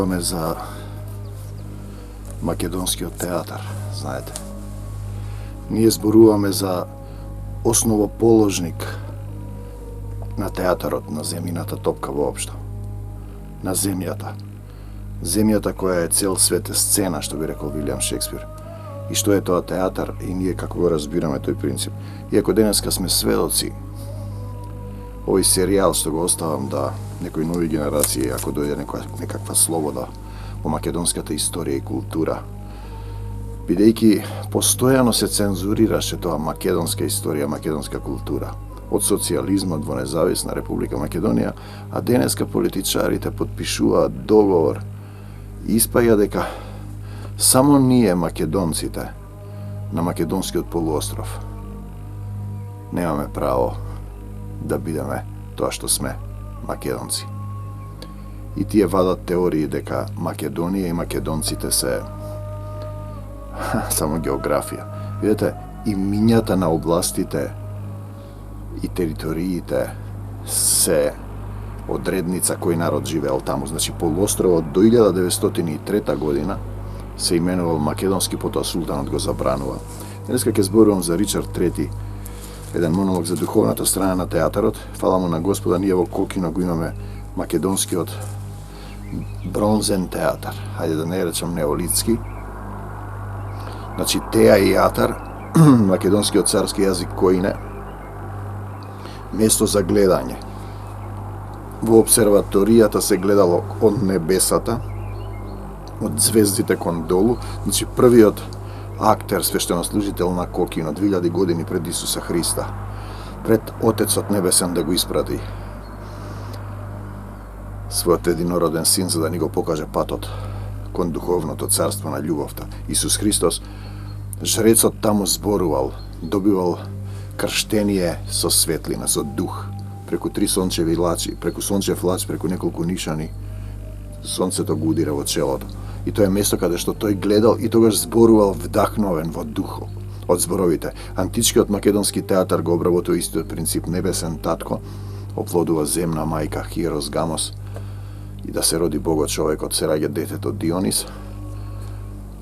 зборуваме за македонскиот театар, знаете. Ние зборуваме за основоположник на театарот на земјината топка воопшто. На земјата. Земјата која е цел свет е сцена, што би рекол Вилијам Шекспир. И што е тоа театар и ние како го разбираме тој принцип. Иако денеска сме сведоци, овој серијал што го оставам да некои нови генерации, ако дојде некаква слобода во македонската историја и култура, бидејќи постојано се цензурираше тоа македонска историја, македонска култура, од социјализмот во независна Република Македонија, а денеска политичарите подпишуваат договор и испаѓа дека само ние, македонците, на македонскиот полуостров, немаме право да бидеме тоа што сме, македонци. И тие вадат теории дека Македонија и македонците се само географија. Видете, имињата на областите и териториите се одредница кој народ живеел таму. Значи, полуостровот до 1903 година се именувал Македонски, потоа султанот го забранува. Денеска ќе зборувам за Ричард III, еден монолог за духовната страна на театарот. Фала му на Господа, ние во Кокино го имаме македонскиот бронзен театар. Хајде да не речам неолитски. Значи, теајатар, македонскиот царски јазик коине, место за гледање. Во обсерваторијата се гледало од небесата, од звездите кон долу. Значи, првиот актер, свештенослужител на Кокино, 2000 години пред Исуса Христа, пред Отецот Небесен да го испрати својот единороден син за да ни го покаже патот кон духовното царство на љубовта. Исус Христос, жрецот таму зборувал, добивал крштение со светлина, со дух, преку 3 сончеви лачи, преку сончев лач, преку неколку нишани, сонцето го удира во челото. И тоа е место каде што тој гледал и тогаш зборувал вдахновен во духот од зборовите. Античкиот македонски театар го обработува истиот принцип: небесен татко оплодува земна мајка Хиерос Гамос, и да се роди Богот човекот се раѓа детето Дионис.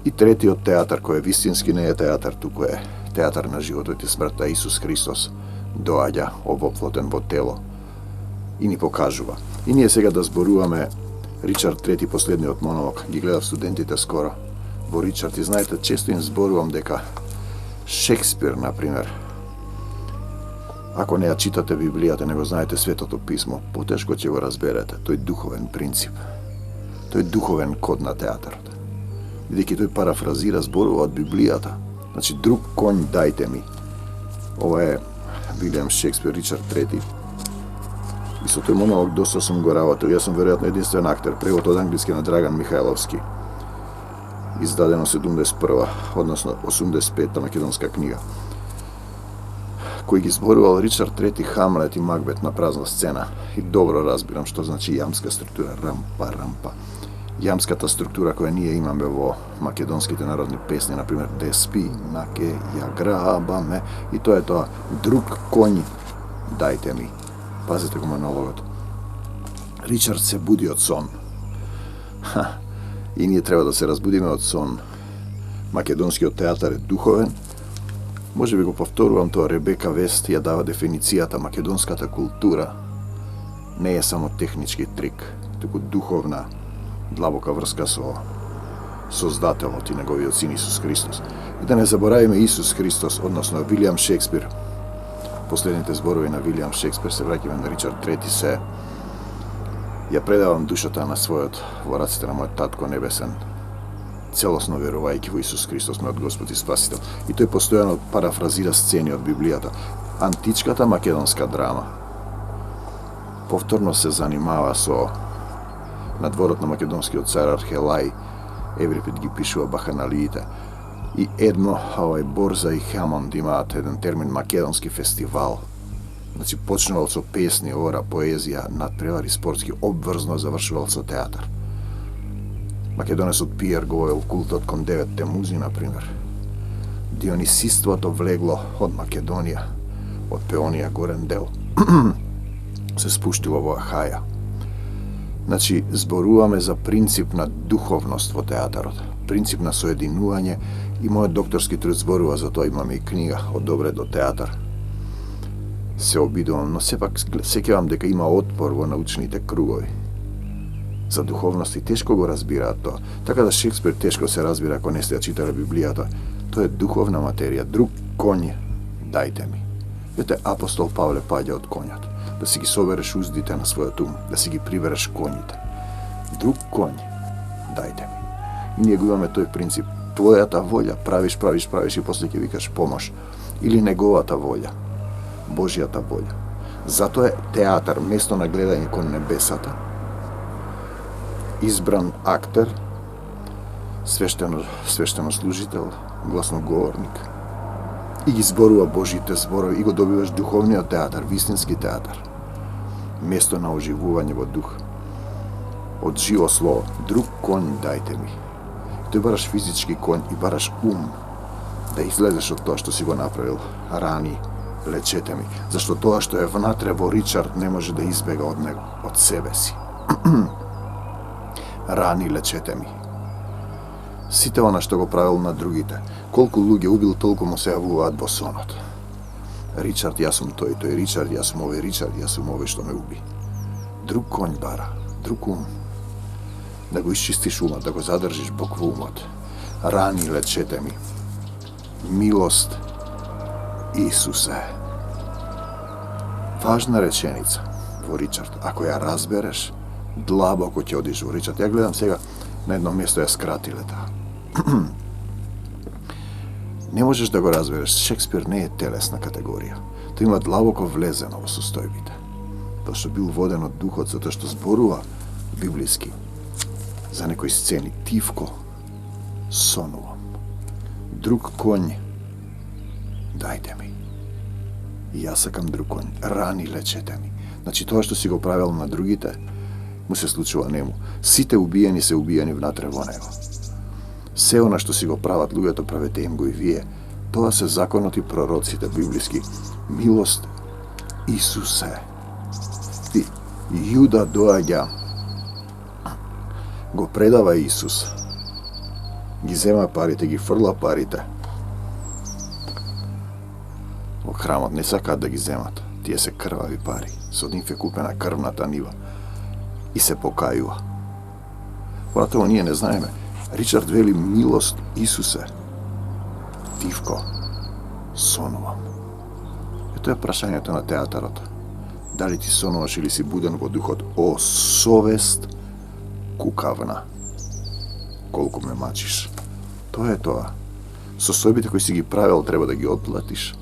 И третиот театар, кој е вистински, не е театар, туку е театар на животот и смртта. Исус Христос доаѓа овоплотен во тело и ни покажува. И ние сега да зборуваме Ричард III, последниот монолог. Ги гледав студентите скоро во Ричард и знаете, често им зборувам дека Шекспир, например, ако не ја читате Библијата, не го знаете Светото Писмо, потешко ќе го разберете тој духовен принцип, тој духовен код на театарот. Бидејќи тој парафразира зборува од Библијата. Значи, друг конј дајте ми. Ова е Вилијам Шекспир, Ричард III. И со тој монолог доста сум го работил. Јас сум веројатно единствен актер. Превод од англиски на Драган Михајловски. Издадено 71, односно 85-та македонска книга. Кој ги зборувал Ричард III, Хамлет и Макбет на празна сцена. И добро разбирам што значи јамска структура, рампа. Јамската структура која ние имаме во македонските народни песни, например Деспи, наке, ја грабаме, и тоа е тоа. Друг конј дајте ми. Пазете го монологот. Ричард се буди од сон. И ние треба да се разбудиме од сон. Македонскиот театар е духовен. Може би го повторувам тоа, Ребека Вест ја дава дефиницијата: македонската култура не е само технички трик, туку духовна, длабока врска со Создателот и неговиот син Исус Христос. И да не заборавиме Исус Христос, односно Вилијам Шекспир. Последните зборови на Вилијам Шекспир, се враќаме на Ричард III, се: ја предавам душата на својот во раците на мојот татко небесен, целосно верувајќи во Исус Христос, мојот Господ и Спасител. И тој постојано парафразира сцени од Библијата. Античката македонска драма повторно се занимава со надворот на македонскиот цар Архелај. Еврипид ги пишува баханалиите. И едно, Борза и Хамонд имаат еден термин македонски фестивал. Значи, почнувал со песни, ора, поезија, надпревари спортски, обврзно завршувал со театар. Македонецот Пиер го воел култот кон 9 музи, например. Дионисиството влегло од Македонија, од Пеонија горен дел. Се спуштило во Ахаја. Значи, зборуваме за принцип на духовност во театарот, принцип на соединување, и мојот докторски труд зборува за тоа, имаме и книга од добре до театар. Се обидувам, но сепак сеќавам дека има отпор во научните кругови. За духовност и тешко го разбираат тоа. Така да Шекспир тешко се разбира ако не сте ја читале Библијата. Тоа е духовна материја, друг коњ дајте ми. Ете, апостол Павле паѓа од коњот, да си ги собереш уздите на својот ум, да си ги прибереш коњите. Друг коњ дајте ми. И ние го имаме тој принцип. Твојата волја, правиш и после ќе викаш помош. Или неговата волја, Божјата волја. Затоа е театар, место на гледање кон небесата, избран актер, свештенослужител, гласноговорник, и ги зборува Божите зборови, и го добиваш духовниот театар, вистински театар. Место на оживување во дух. Од живо слово, друг коњ дајте ми. Тој бараш физички коњ и бараш ум да излезеш од тоа што си го направил. Рани, лечете ми. Зашто тоа што е внатре во Ричард не може да избега од него, од себе си. Рани, лечете ми. Сите она што го правил на другите. Колку луѓе убил, толку му се јавуваат во сонот. Ричард, јас сум тој, Ричард, јас сум овој, Ричард, јас сум овој што ме уби. Друг коњ бара, друг ум. Да го исчистиш умот, да го задржиш Бог во умот. Рани, лечете ми. Милост, Исусе. Важна реченица во Ричард. Ако ја разбереш, длабоко ќе одиш во Ричард. Ја гледам сега, на едно место ја скратиле таа. Не можеш да го разбереш. Шекспир не е телесна категорија. Тој има длабоко влезено во состојбите. Тоа што бил воден од духот, затоа што зборува библиски за некои сцени. Тивко, сонувам. Друг коњ дајте ми. И јас сакам друг коњ. Рани, лечете ми. Значи тоа што си го правил на другите, му се случува нему. Сите убиени се убиени внатре во него. Се она што си го прават луѓето, правете им го и вие. Тоа се законот и пророците библиски. Милост, Исусе. И Јуда доаѓа, го предава Исус. Ги зема парите, ги фрла парите. Во храмот не сакаат да ги земат. Тие се крвави пари. Со нив е купена крвната нива. И се покајува. Понатоа ние не знаеме. Ричард вели милост Исусе. Тивко, сонувам. Ето е прашањето на театарот. Дали ти сонуваш или си буден во духот? О, совест кукавна. Колку ме мачиш. Тоа е тоа. Состојбите кои си ги правил треба да ги отплатиш.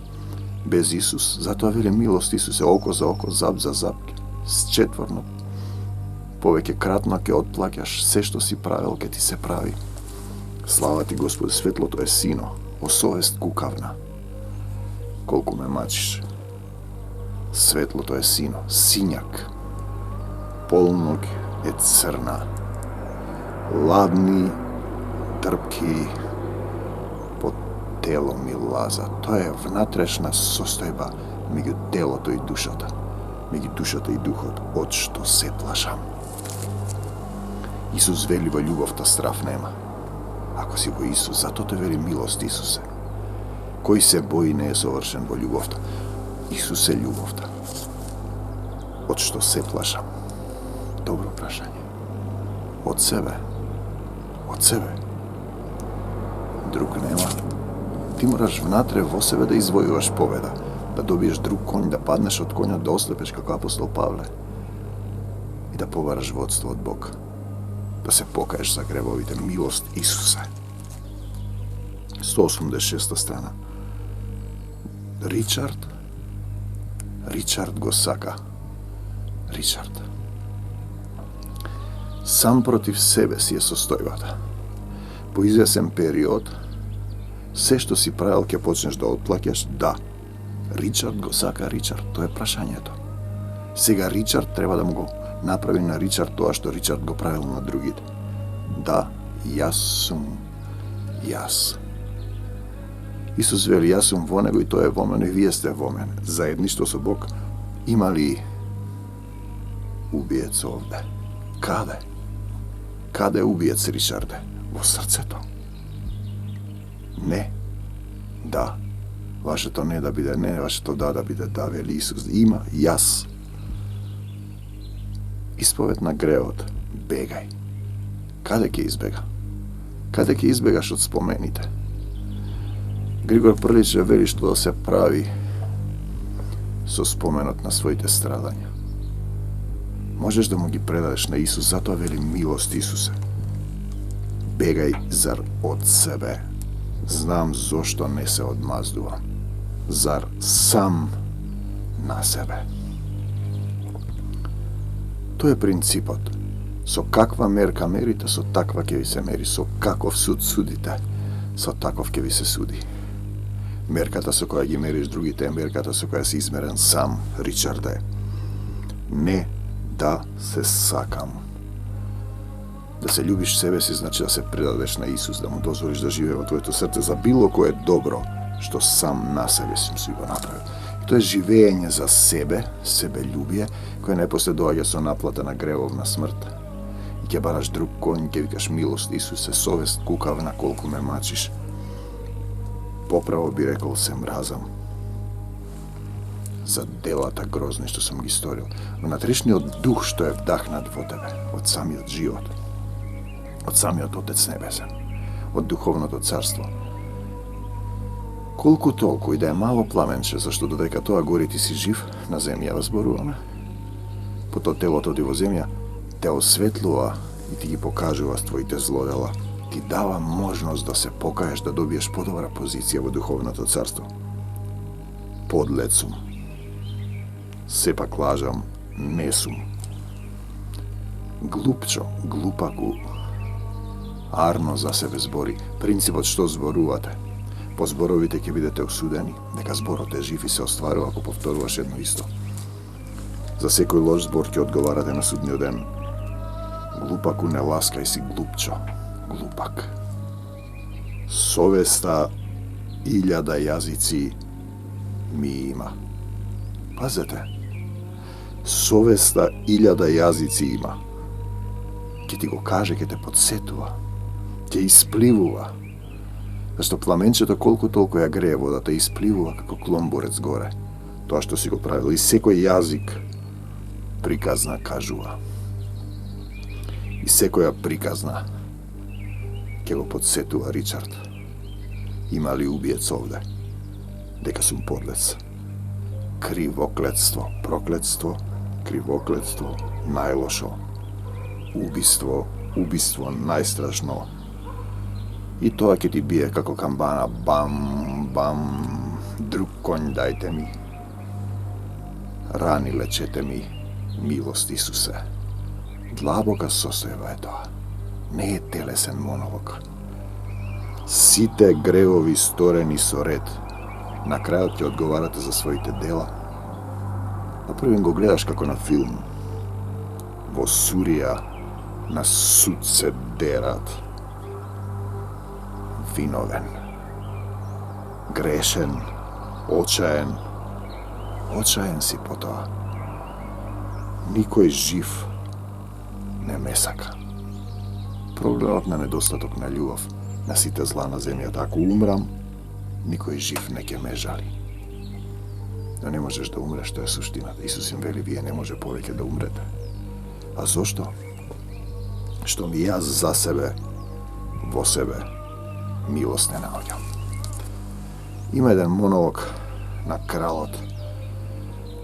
Без Исус, затоа вели милост Исусе, око за око, зап за зап, с четворно. Повеќе кратно ќе отплаќаш, се што си правил ќе ти се прави. Слава ти Господи, светлото е сино, о совест кукавна. Колку ме мачиш. Светлото е сино, сињак. Полног е црна. Ладни, трпки, по тело ми лаза. Тоа е внатрешна состојба меѓу телото и душата. Меѓу душата и духот, од што се плашам. Исус вели во љубовта страф нема. Ако си во Исус, затоа те вели милост Исусе. Кој се бои не е совршен во љубовта. Исус е љубовта. Од што се плашам? Добро прашање. Од себе. Од себе. Друг нема. Ти мораш внатре во себе да извојуваш победа, да добиеш друг коњ, да паднеш од коњот, да ослепеш како апостол Павле и да побараш водство од Бог, да се покаеш за гревовите. Милост Исусе. 186 страна. Ричард го сака. Ричард. Сам против себе си е состојбата. По извесен период, се што си правил ќе почнеш да отплаќаш, да. Ричард го сака Ричард, тоа е прашањето. Сега Ричард треба да му го направи на Ричард тоа што Ричард го правил на другите. Да, јас сум јас. Исус вели, јас сум во него и тој е во мене и вие сте во мене. Заедништво со Бог. Има ли убиец овде? Каде? Каде убиец, Ричарде? Во срцето? Не. Да. Вашето не да биде не, вашето да биде да, вели Исус. Има, јас. Исповед на греот. Бегај. Каде ќе избега? Каде ќе избегаш од спомените? Григор Прлич вели што да се прави со споменот на своите страдања. Можеш да му ги предадеш на Исус, затоа вели милост Исусе. Бегај зар од себе. Знам зошто не се одмаздувам. Зар сам на себе. Тоа е принципот. Со каква мерка мерите, со таква ќе ви се мери. Со каков суд судите, со таков ќе ви се суди. Мерката со која ги мериш другите е мерката со која си измерен сам, Ричарде. Не да се сакам. Да се љубиш себе си значи да се предадеш на Исус, да му дозволиш да живее во твоето срце за било кое добро што сам на себе си го направил. И тоа е живење за себе, себељубие, кое најпосле доаѓа со наплата на гревовна смрт. И ќе бараш друг конј, ќе викаш милост Исусе, совест кукавна колку ме мачиш. Поправо би рекол се мразам за делата грозни што сум ги сторил. Внатрешниот дух што е вдахнат во тебе, од самиот живот, од самиот Отец Небесен, од духовното царство. Колку толку и да е мало пламенче, зашто додека тоа гори ти си жив, на земја зборуваме, потоа телото ти во земја те осветлува и ти ги покажува твоите злодела, ти дава можност да се покаеш, да добиеш подобра позиција во духовното царство. Подлец сум. Сепак лажам, не сум. Глупчо, глупаку, арно за себе збори. Принципот што зборувате. По зборовите ќе бидете осудени, дека зборот е жив и се остварува ако повторуваш едно исто. За секој лош збор ќе одговарате на судниот ден. Глупаку, не ласкај си, глупчо, глупак. Совеста 1000 јазици ми има. Пазете, совеста 1000 јазици има. Ке ти го каже, ке те подсетува, ке испливува. Зашто пламенчето колку толку ја грее водата, испливува како кломборец горе. Тоа што си го правил. И секој јазик приказна кажува. И секоја приказна ке го подсетува Ричард. Има ли убиец овде? Дека сум подлец. Кривоклетство, проклетство, кривоклетство, најлошо. Убиство, убиство најстрашно. И тоа ќе ти бие како камбана, бам, бам, друг конј дајте ми. Рани лечете ми, милост Исусе. Длабока состојба е тоа. Не е телесен монолог. Сите гревови сторени со ред, на крајот ќе одговарате за своите дела. Напрвен го гледаш како на филм. Во Сурија на суд се дерат. Виновен, грешен, очаен. Очаен си по тоа. Никој жив не ме сака. Проблемот на недостаток на љубов на сите зла на земјата. Ако умрам, никој жив не ќе ме жали. Но не можеш да умреш, тоа е суштината. Исус им вели, вие не може повеќе да умрете. А зошто? Што ми јас за себе, во себе, милост не наоѓам. Има еден монолог на кралот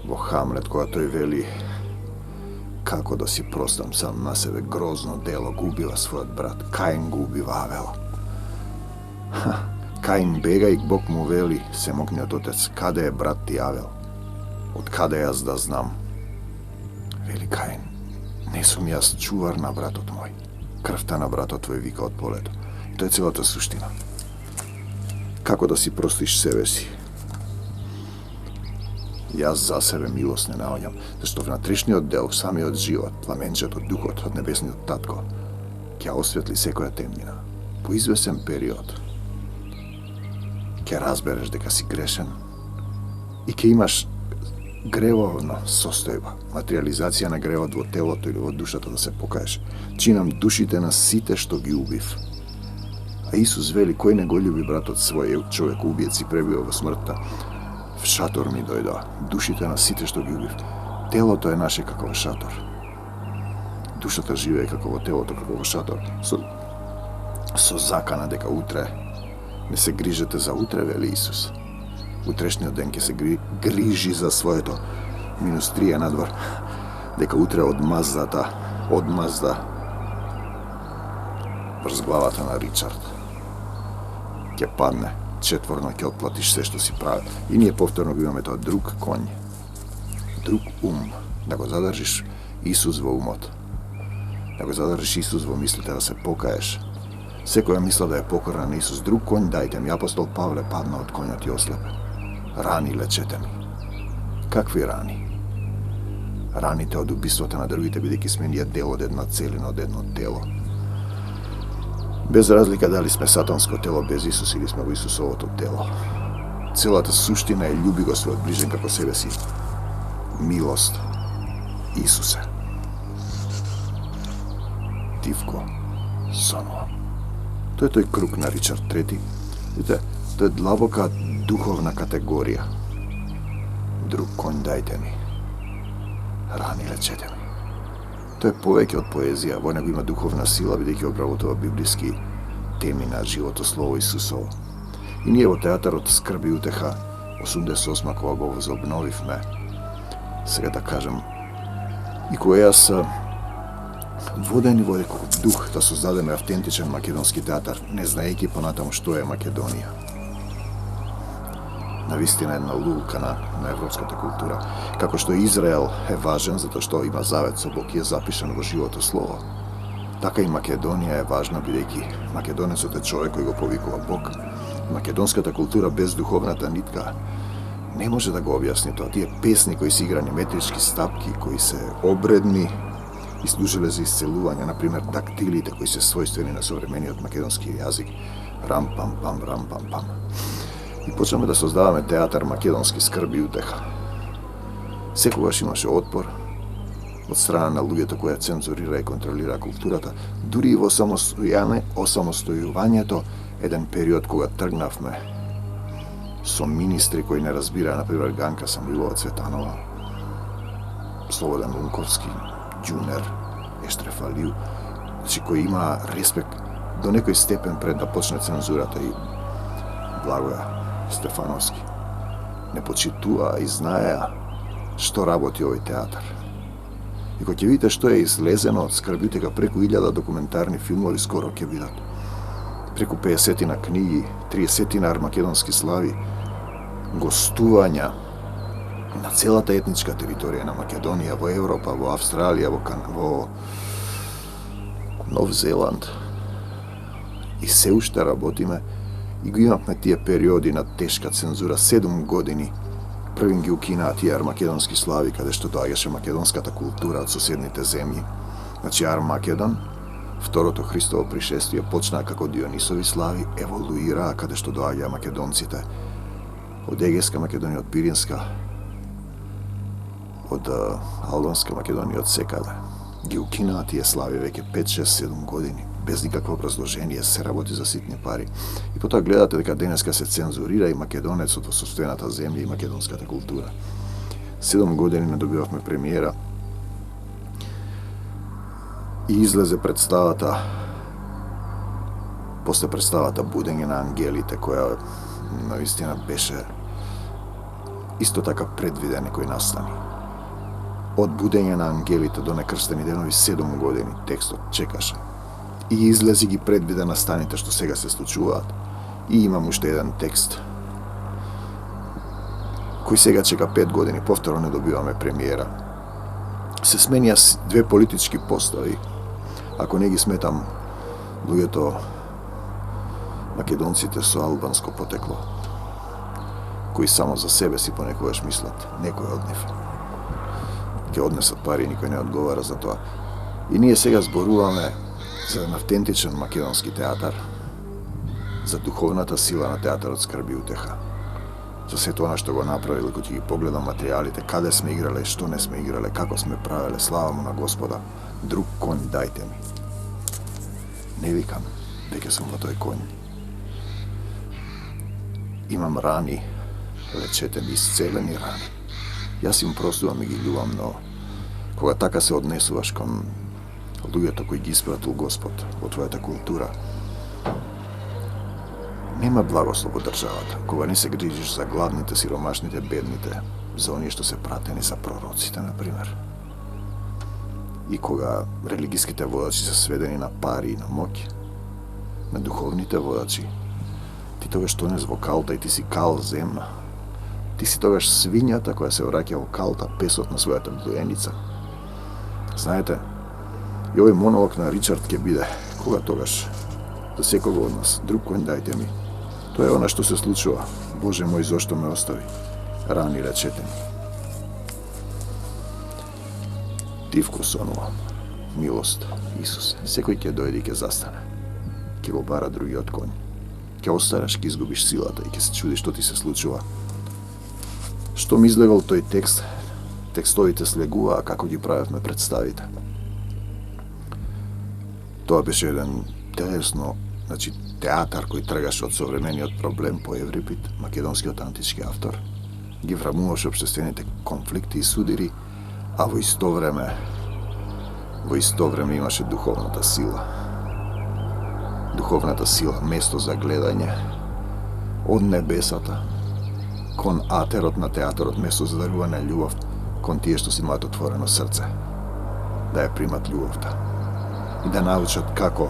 во Хамлет, кога тој вели како да си простам сам на себе, грозно дело, го убива својот брат. Каин го убива Авел. Каин бега и Бог му вели, семокниот отец, каде е брат ти Авел? Од каде јас да знам? Вели Каин, не сум јас чувар на братот мој. Крвта на братот твој вика од полето. Тоа е целата суштина. Како да си простиш себе си? Јас за себе милост не наоѓам, зашто внатрешниот дел, самиот живот, пламенчето, духот од небесниот татко, ќе осветли секоја темнина. По извесен период ќе разбереш дека си грешен и ќе имаш гревовна состојба, материализација на гревот во телото или во душата да се покаеш. Чинам душите на сите што ги убив. А Исус вели, кој не го љуби братот свој, човек убиец и пребива во смртта, в шатор ми дојдоа. Душите на сите што ги убив. Телото е наше како во шатор. Душата живее како во телото, како во шатор. Со закана дека утре не се грижете за утре, вели Исус. Утрешниот ден ќе се грижи за своето. -3 надвор. Дека утре одмазда врз главата на Ричард. Ќе падне. Четворно ќе отплатиш се што си прави. И ние повторно го имаме тоа друг конј. Друг ум. Да го задржиш Исус во умот. Да го задржиш Исус во мислите, да се покаеш. Секоја мисла да е покорна на Исус. Друг конј дајте ми. Апостол Павле падна од конјот и ослепе. Рани лечете ми. Какви рани? Раните од убиството на другите, бидејќи сме ние дел од една целина, од едно тело. Без разлика дали сме сатанско тело без Исус или сме во Исусовото тело. Целата суштина е љуби го својот ближен како себе си. Милост. Исусе. Тивко. Сонова. Тој е тој круг на Ричард III. Видите, тоа е длабока духовна категорија. Друг конј дајте ми. Рани лечете ми. Тоа е повеќе од поезија, во него има духовна сила, бидејќи обработува библиски теми на животослово Исусово. И ние во театарот Скрби и утеха 88 кога го возобновивме, сега да кажем, и кога јас водени во некој дух да создадеме автентичен македонски театар, не знаејќи понатаму што е Македонија. Навистина една лулка на европската култура. Како што Израел е важен затоа што има завет со Бог и е запишан во живото слово, така и Македонија е важна, бидејќи македонецот е човек кој го повикува Бог. Македонската култура без духовната нитка не може да го објасни тоа. Тие песни кои се играни, метрички стапки кои се обредни и служиле за исцелување, например дактилите кои се својствени на современиот македонски јазик, рам-пам-пам, рам-пам-пам. И почнаме да создаваме театар македонски Скрби и утеха. Секогаш имаше отпор од страна на луѓето кои цензурира и контролира културата, дури и во осамостојувањето, еден период кога тргнавме со министри кои не разбираа, например Ганка Самуилова Цветанова, Слободан Унковски, Џунер, Ештрефалију, значи кои има респект до некој степен пред да почне цензурата, и Благоја Стефановски не почитуваа и знаеа што работи овој театар. И кога ќе видите што е излезено од Скрби и утеха, преку 1000 документарни филмови скоро ќе бидат, преку 50 книги, 30 армакедонски слави, гостувања на целата етничка територија на Македонија, во Европа, во Австралија, во Нов Зеланд. И се уште работиме и го имавме тие периоди на тешка цензура, 7 години. Првин ги укинаа тие армакедонски слави, каде што доаѓаше македонската култура од соседните земји. Значи Армакедон, второто Христово пришествие, почнаа како Дионисови слави, еволуираа каде што доаѓаа македонците од Егејска Македонија, од Пиринска, од Албанска Македонија, од секаде. Ги укинаа тие слави веќе 5, 6, 7 години, без никакво образложение, се работи за ситни пари. И потоа гледате дека денеска се цензурира и македонецот во состојаната земја и македонската култура. 7 години не добивавме премиера и излезе представата, после представата Будење на ангелите, која навистина беше исто така предвиден некој настани. Од Будење на ангелите до Некрстени денови 7 години текстот чекаше. И излези ги предвиде настаните што сега се случуваат. И имам уште еден текст кој сега чека 5 години, повторно не добиваме премиера. Се сменија 2 политички постави, ако не ги сметам луѓето македонците со албанско потекло, кои само за себе си понекогаш мислат, некој од нив ќе однесат пари, никој не одговара за тоа. И ние сега зборуваме за еден автентичен македонски театар, за духовната сила на театарот Скрби и утеха. za sve to ono što go napravili, ko ti gi pogledam materijalite, kada sme igrale, što ne sme igrale, kako sme pravile, slava mu na Gospoda. Drug konj dajte mi. Ne vikam, deke sam vo toj konj. Imam rani, lečete mi isceleni rani. Ja si im prostuvam i gi ljubav, no koga taka se odnesuvaš kon ljujeto koji gi ispratil Gospod, vo tvojata kultura, nema blagoslova državata, koga ne se grižiš za gladните, siromašните, bedните, za onije što se prateni sa prorocite, na primjer. I koga religijskite vodači su svedeni na pari i na moki, na duhovните vodači, ti togaš tones vo kalta i ti si kal zemna. Ti si togaš svinjata koja se vraća vo kalta pesot na svojata mlujenica. Znajte, i ovaj monolog na Richardke bide, koga togaš, za sjekoga od nas, drug konj dajte mi. To je ona što se slučava, Bože moj, zašto me ostavi, rani lečete mi. Divko sonuvam, milost, Isuse, sekoj ke dojde i ke zastane, ke go bara drugi od konj, ke ostaraš, ke izgubiš silata i ke se čudiš što ti se slučava. Što mi izgledal toj tekst, tekstovite slegua, a kako gi pravят me predstavite. To беше jedan телесно, значи театар кој тргаше од современиот проблем по Еврипид, македонскиот антички автор, ги врамуваше општествените конфликти и судири, а во исто време имаше духовната сила. Духовната сила, место за гледање од небесата кон атерот на театарот, место за дарување љубов кон тие што си имаат отворено срце, да ја примат љубовта и да научат како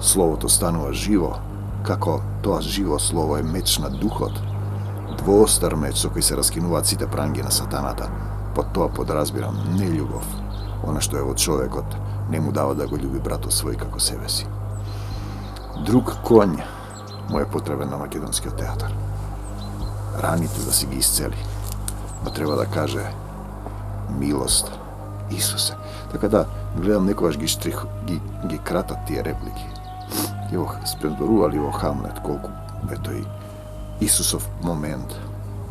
Словото станува живо, како тоа живо слово е меч на духот, двоостар меч со кој се раскинуваат сите пранги на сатаната. Под тоа подразбирам не љубов, она што е во човекот, не му дава да го љуби братот свој како себе си. Друг конј му е потребен на македонскиот театар. Раните да си ги исцели, но треба да каже милост, Исусе. Така да, гледам некогаш ги кратат тие реплики. И го спредборували во Хамлет колку е тој Исусов момент,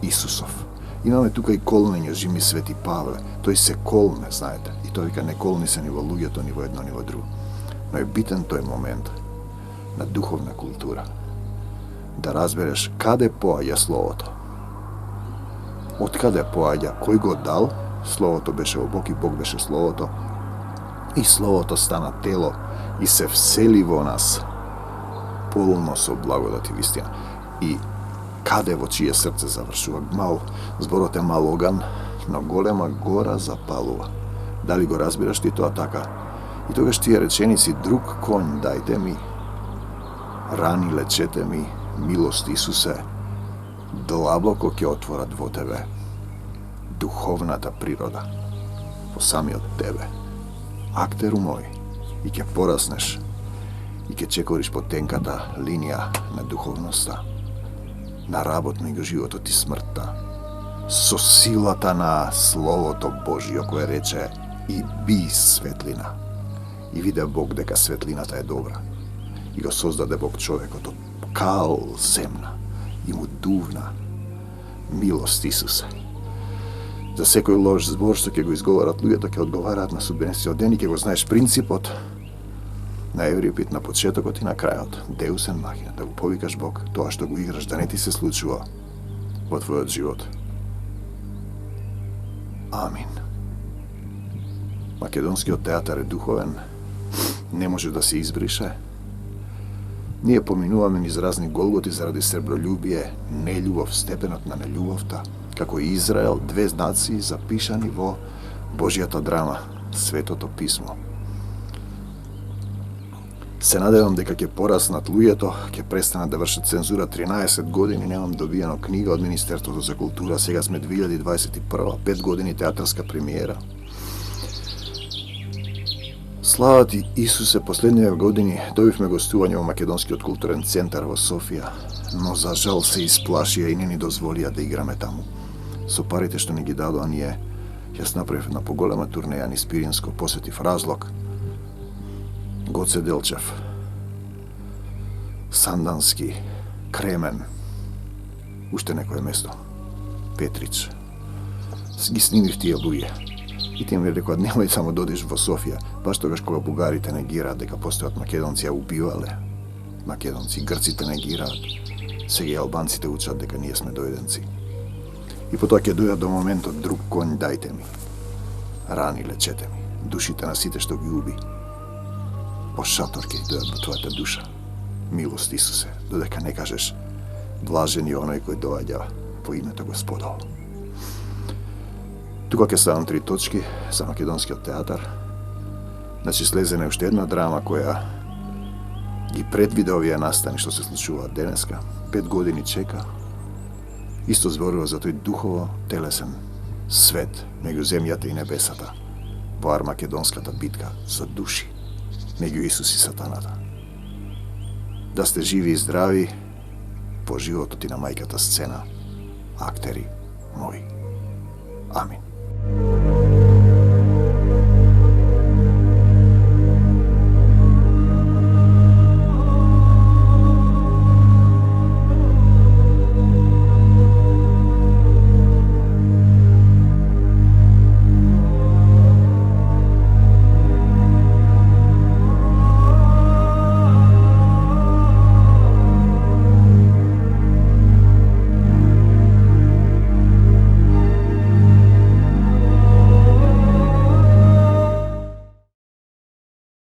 Исусов. Имаме тука и колнење, жими Свети Павле, тој се колне, знаете, и тој вика не колни се ни во луѓето, ни во едно, ни во друго. Но е битен тој момент на духовна култура. Да разбереш каде поаѓа Словото. Од каде поаѓа, кој го дал, Словото беше во Бог и Бог беше Словото. И Словото стана тело и се всели во нас, полно со благодат и вистина. И каде во чие срце завршува? Зборот е мал оган, но голема гора запалува. Дали го разбираш ти тоа така? И тогаш тие реченици, друг конј дајте ми, рани лечете ми, милост Исусе, длабоко ќе отворат во тебе духовната природа, во самиот тебе, актеру мој, и ќе пораснеш, и ќе чекориш по тенката линија на духовноста, на работ меѓу животот и смртта, со силата на Словото Божјо кое рече и би светлина. И виде Бог дека светлината е добра. И го создаде Бог човекот од кал земна и му дувна милост Исусе. За секој лош збор што ќе го изговарат луѓето, ќе одговараат на судбенесниот ден и ќе го знаеш принципот на Еврипид на почетокот и на крајот. Деусен махина, да го повикаш Бог, тоа што го играш да не ти се случува во твојот живот. Амин. Македонскиот театар е духовен, не може да се избрише. Ние поминуваме низ разни голготи заради сребролюбие, нељубов, степенот на нељубовта, како и Израел, две нации запишани во Божјата драма, Светото писмо. Се надевам дека ќе пораснат луѓето, ќе престанат да вршат цензура. 13 години немам добиено книга од Министерството за култура, сега сме 2021, 5 години театарска премиера. Слава ти, Исусе, последниве години добивме гостување во Македонскиот културен центар во Софија, но за жал се исплашија и не ни дозволија да играме таму. Со парите што ни ги дадоа ние, јас направив една поголема турнеја низ Пиринско, посетив Разлог, Гоце Делчев, Сандански, Кремен, уште некое место. Петрич. Ги снимив тие луѓе. И ти ми рекоа, немој само да одиш во Софија, баш тогаш кога бугарите негираат дека постојат македонци, а убивале македонци, грците негираат, сега и албанците учат дека ние сме дојденци. И потоа ќе дојдат до моментот, друг конј дајте ми. Рани лечете ми, душите на сите што ги уби. По шатор ќе дојдат во твојата душа. Милост, Исусе, додека не кажеш, блажен е оној кој доаѓа во името Господово. Тука ќе ставам 3 точки за македонскиот театар. Значи, слезена е уште една драма која ги предвиде овие настани што се случуваат денеска. 5 години чека. Исто зборува за тој духово телесен свет меѓу земјата и небесата во армакедонската битка за души меѓу Исус и сатаната. Да сте живи и здрави во животот и на мајката сцена, актери мои. Амин.